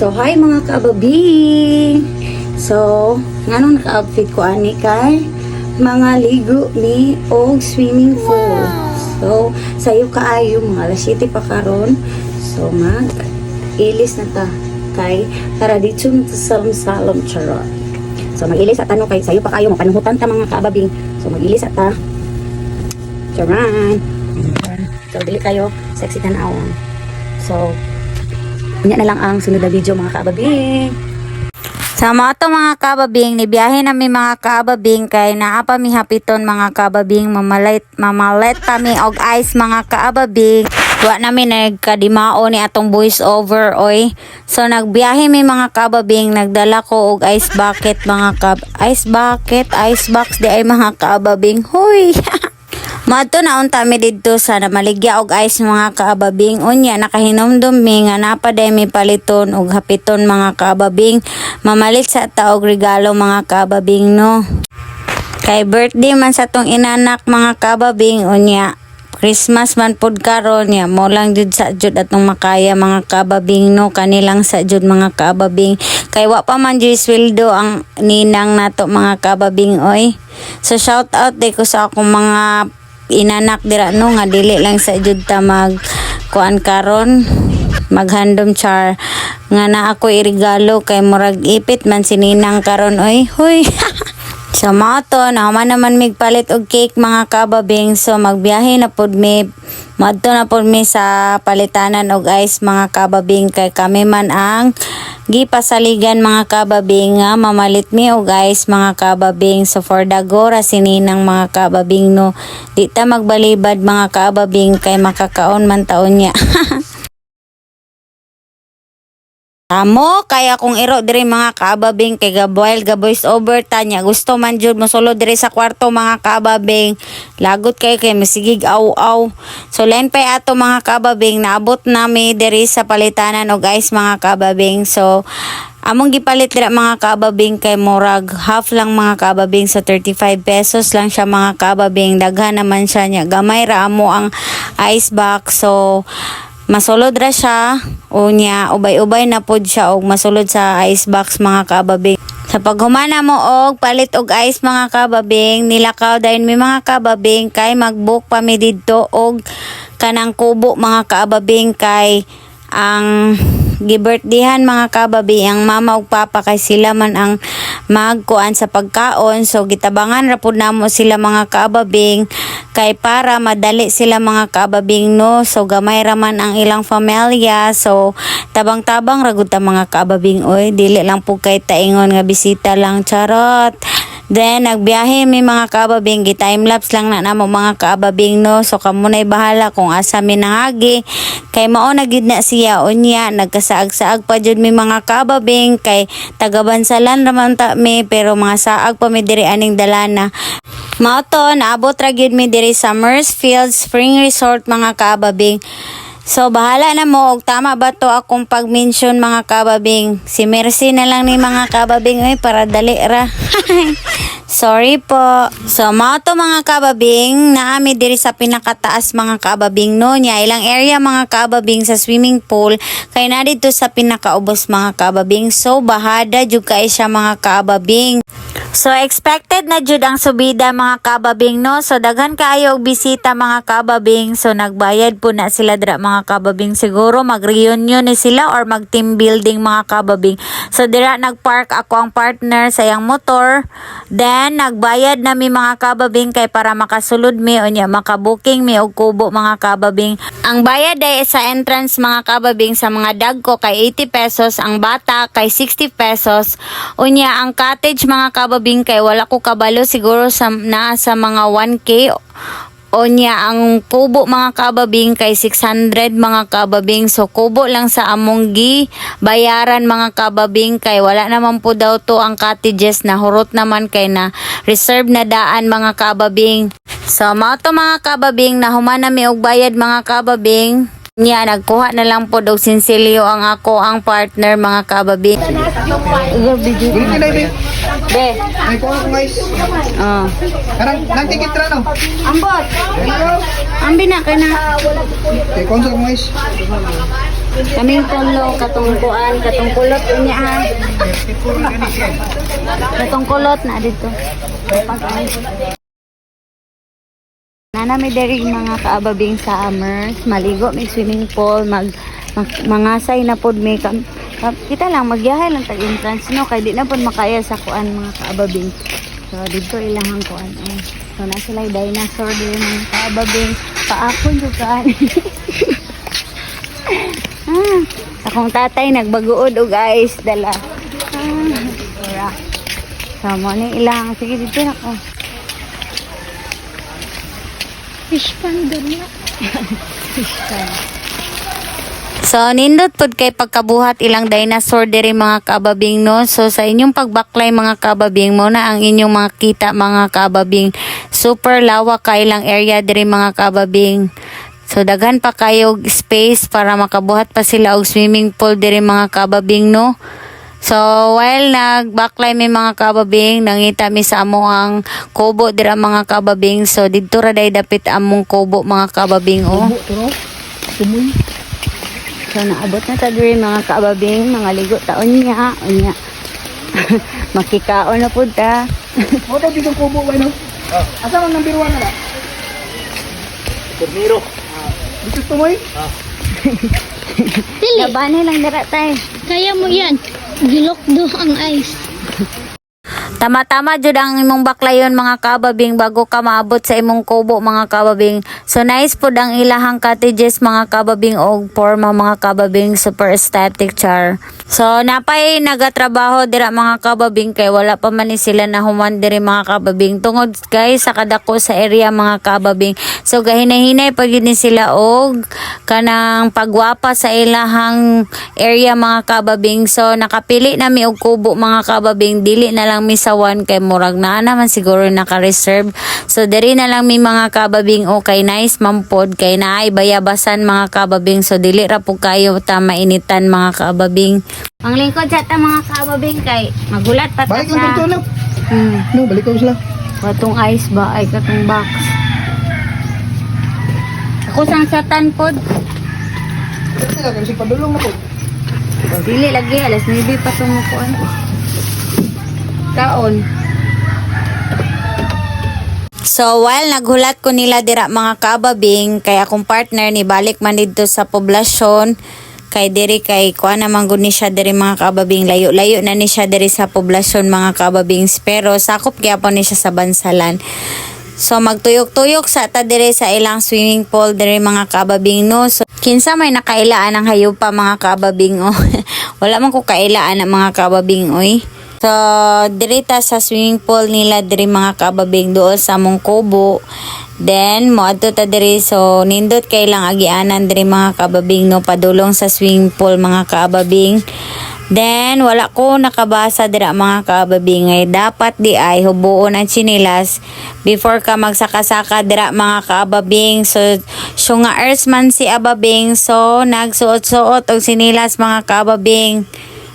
So, hi mga kababing! So, nganong naka-outfit ko ani kay mga ligo ni og swimming pool. So, sayo kaayo mga alas 7 pa karon. So, ilis na ta kay para dito na sa salom charot. So, mag-ilis at ano kay sayo pa kayo mapanhutan ta mga kababing. So, mag-ilis at ta. Charan! So, dili kayo sexy tanawon. So, yan na lang ang sunod na video mga kababing. Sa mga mga kababing, nibiyahe namin mga kababing kay naapa mi hapiton mga kababing, mamalit kami og ice mga kababing. Wa namin nagkadimao ni atong voice over oy. So nagbiyahe mi mga kababing, nagdala ko og ice bucket mga ice box di ay mga kababing. Huy. Madto na unta mi didto sa namaligya og ice mga kaababing. Unya nakahinomdom mi nga napaday mi paliton og hapiton mga kaababing. Mamalit sa ta og regalo mga kaababing no. Kay birthday man sa tong inanak mga kaababing, unya Christmas man pud karon ya mo lang jud sa jud atong makaya mga kaababing no, kanilang sa jud mga kaababing. Kay wa pa man jud sweldo ang ninang nato mga kaababing oy. So shout out day ko sa akong mga inanak dira no nga dili lang sa jud ta mag kuan karon maghandom char nga na ako irigalo kay murag ipit man sininang karon oy huy. So mato na naman migpalit og cake mga kababing. So magbiyahe na pud mi madto na pud mi sa palitanan og ice mga kababing kay kami man ang gipasaligan mga kababing nga mamalit mi og ice mga kababing. So for dagora sininang mga kababing no, di ta magbalibad mga kababing kay makakaon man taon niya. Amo kaya kung iro diri mga kababing kay gaboil voice over tanya gusto man jud mo solo diri sa kwarto mga kababing, lagot kay masigig aw. So lain pa ato mga kababing, naabot nami diri sa palitanan og ice mga kababing. So among gipalit dira mga kababing kay murag half lang mga kababing, sa 35 pesos lang siya mga kababing. Daghan naman siya nya, gamay ra amo ang ice box. So masulod ra siya unya ubay-ubay na pod siya og masulod sa ice box mga kababing. Sa paghumana mo og palit og ice mga kababing, nilakaw dayon mi mga kababing kay mag-book pa mi didto og kanang kubo mga kababing kay ang gibirthdayan mga kababing ang mama ug papa kay sila man ang magkuan sa pagkaon. So gitabangan ra pud namo sila mga kababing kay para madali sila mga kababing no. So gamay ra man ang ilang pamilya, so tabang-tabang ra gud ta mga kababing oy, dili lang pud kay taingon nga bisita lang charot. Then nagbiyahe mi mga kababing, gi-time lapse lang na namo mga kababing no. So kamo nay bahala kung asa mi nangagi kay mao na gid na siya unya. Nagkasaag-saag pa jud mi mga kababing kay taga Bansalan raman ta mi, pero mga saag pa mi diri aning dalana. Mao to naabot ra gid mi diri sa Mercefield Spring Resort mga kababing. So bahala na mo og tama ba to akong pag-mention mga kababing. Si Mercy na lang ni mga kababing oy para dali ra. Sorry po. So mao to mga kababing, naami diri sa pinakataas mga kababing no nya ilang area mga kababing sa swimming pool kay na dito sa pinakaubos mga kababing. So bahada jud kay siya mga kababing. So expected na jud ang subida mga kababing no. So daghan kaayo og bisita mga kababing. So nagbayad po na sila dira mga kababing. Siguro mag-reunion ni sila or mag-team building mga kababing. So dira nagpark ako ang partner sa yang motor. Then nagbayad na mi mga kababing kay para makasulod mi unya makabuking mi og kubo mga kababing. Ang bayad ay sa entrance mga kababing sa mga dagko kay 80 pesos, ang bata kay 60 pesos. Unya ang cottage mga kababing kay wala ko kabalo, siguro sa nasa mga 1K. Onya ang kubo mga kababing kay 600 mga kababing. So kubo lang sa among bayaran mga kababing kay wala naman po daw to ang cottages, na hurot naman kay na reserve na daan mga kababing. So mao to mga kababing, nahuman na mi og bayad mga kababing. Nya nagkuha na lang po og sinsilyo ang ako ang partner mga kababing. Be. Ay ko guys. Karang nang ticket ra no. Ambot. Ambi na kay na. Kay konso guys. Kaming tulo, katong kuan, katong kulot unya ha. Katong kulot na dito. Nana may diri mga kaababing sa Amers, maligo may swimming pool, mangasay na pod may kita lang magyahay lang tag entrance no kay di na pod makaya sa kuan mga kaababing. So dito ilahang kuan. So na sila dinosaur din mga kaababing. Paakon jud kaan. Akong tatay nagbaguod og ice dala. Ora. So mo ni ilang sige dito na ko. Fish pan doon na. Fish pan. So, nindot pod kay pagkabuhat ilang dinosaur diri mga kababing no. So, sa inyong pagbaklay mga kababing mo na ang inyong mga kita mga kababing. Super lawak ka ilang area diri mga kababing. So, daghan pa kayo space para makabuhat pa sila og swimming pool diri mga kababing no. So, while nag-backline may mga kababing, nangita mi sa amo ang kubo dira mga kababing. So, dito ra day dapit among kubo mga kababing oh. So, naabot na ta diri mga kababing, mga ligo taon niya, unya. Makikaon na pud ta. Mo ta dito kubo ba no? Asa man number 1 na la? Torniro. Dito tumoy? Labane lang dira tay. Kaya mo yan. Gilokdo ang ice. Tama-tama jud ang imong baklayon mga kababing bago ka maabot sa imong kubo mga kababing. So nice pud ang ilahang cottages mga kababing og forma mga kababing, super aesthetic char. So napay nagatrabaho dira mga kababing kay wala pa man ni sila nahuman diri mga kababing tungod guys sa kadako sa area mga kababing. So gahinay-hinay pag ni sila og kanang pagwapa sa ilahang area mga kababing. So nakapili na mi og kubo mga kababing, dili na lang mi sawan kay murag na naman siguro naka-reserve. So diri na lang mi mga kababing okay nice mampod kay naay bayabasan mga kababing. So dili ra po kayo ta mainitan mga kababing. Ang lingkod sa ta mga kababing kay magulat pa ta Balik lang sa. dito na. No, balik ko sila. Watong ice ba ay katong box. Ako sang satan pod. Sila kasi padulong ako. Dili lagi alas 9 pa tumukuan. Kaon. So while naghulat ko nila dira mga kababing kay akong partner ni balik man dito sa poblasyon kay diri kay kuha naman gud ni siya diri mga kababing, layo-layo na ni siya diri sa poblasyon mga kababing, pero sakop gyapon ni siya sa Bansalan. So magtuyok-tuyok sa ta diri sa ilang swimming pool diri mga kababing no. So kinsa may nakailaan ng hayop pa mga kababing oh. Wala man ko kailaan ng mga kababing oy. So diri ta sa swimming pool nila diri mga kababing dool sa mong kubo. Then moadto ta diri so nindot kay lang agianan diri mga kababing no padulong sa swimming pool mga kababing. Then wala ko nakabasa dira mga kababing ay dapat di ay hubuon ang chinilas before ka magsaka-saka dira mga kababing. So nga earthman si ababing so nagsuot-suot og sinilas mga kababing.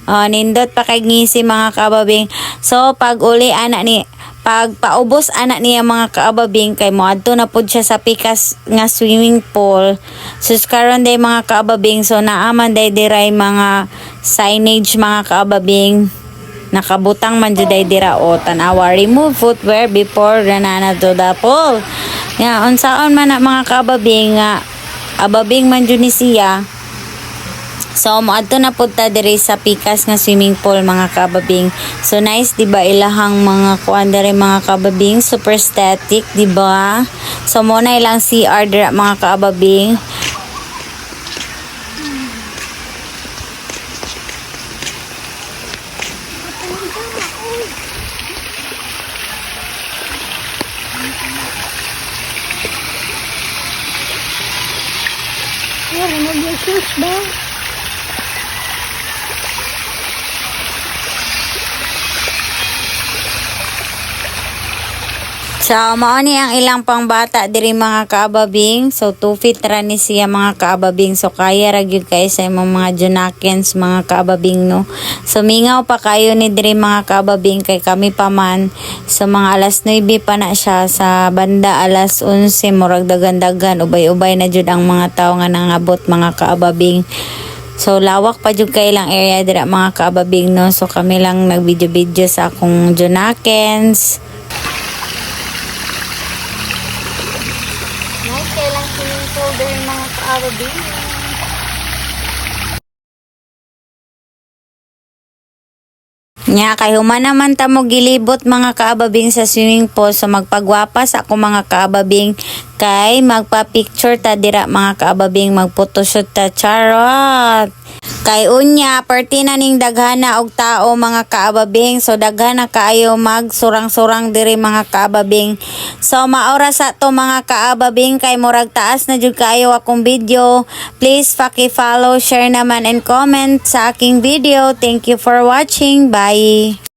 Nindot pa kay ngisi mga kababing. So pag uli ana ni pag paubos anak niya mga kaababing kay moadto na pud siya sa pikas nga swimming pool. Sus karon day mga kaababing so naaman day diray mga signage mga kaababing. Nakabutang man jud day dira o tanawa remove footwear before ranana to the pool. Ya unsaon man na mga kaababing nga ababing man jud ni siya. So moadto na pud ta diri sa pikas nga swimming pool mga kababing. So nice di ba ilahang mga kuan diri mga kababing, super static di ba? So mo na ilang CR dira mga kababing. Wala mo yung ba? So, mao ni ang ilang pangbata diri mga kaababing. So, 2 feet ra ni siya mga kaababing. So, kaya ra gyud kay sa imong mga junakens mga kaababing no. So, mingaw pa kayo ni diri mga kaababing kay kami pa man. So, mga alas 9 pa na siya sa banda alas 11 murag dagan-dagan ubay-ubay na jud ang mga tawo nga nangabot mga kaababing. So lawak pa jud kay lang area dira mga kaababing no. So kami lang nag-video sa akong Junakens. Nice kay lang swimming pool diri mga kaababing. Nya kay human naman ta mo gilibot mga kaababing sa swimming pool, so magpagwapas ako mga kaababing kay magpa-picture ta dira mga kaababing, magphotoshoot ta, charot. Kay unya perti na ning daghana og tao mga kaababing, so daghana kaayo magsurang-surang diri mga kaababing. So maora sa to mga kaababing kay murag taas na jud kaayo akong video. Please paki-follow, share naman and comment sa aking video. Thank you for watching. Bye.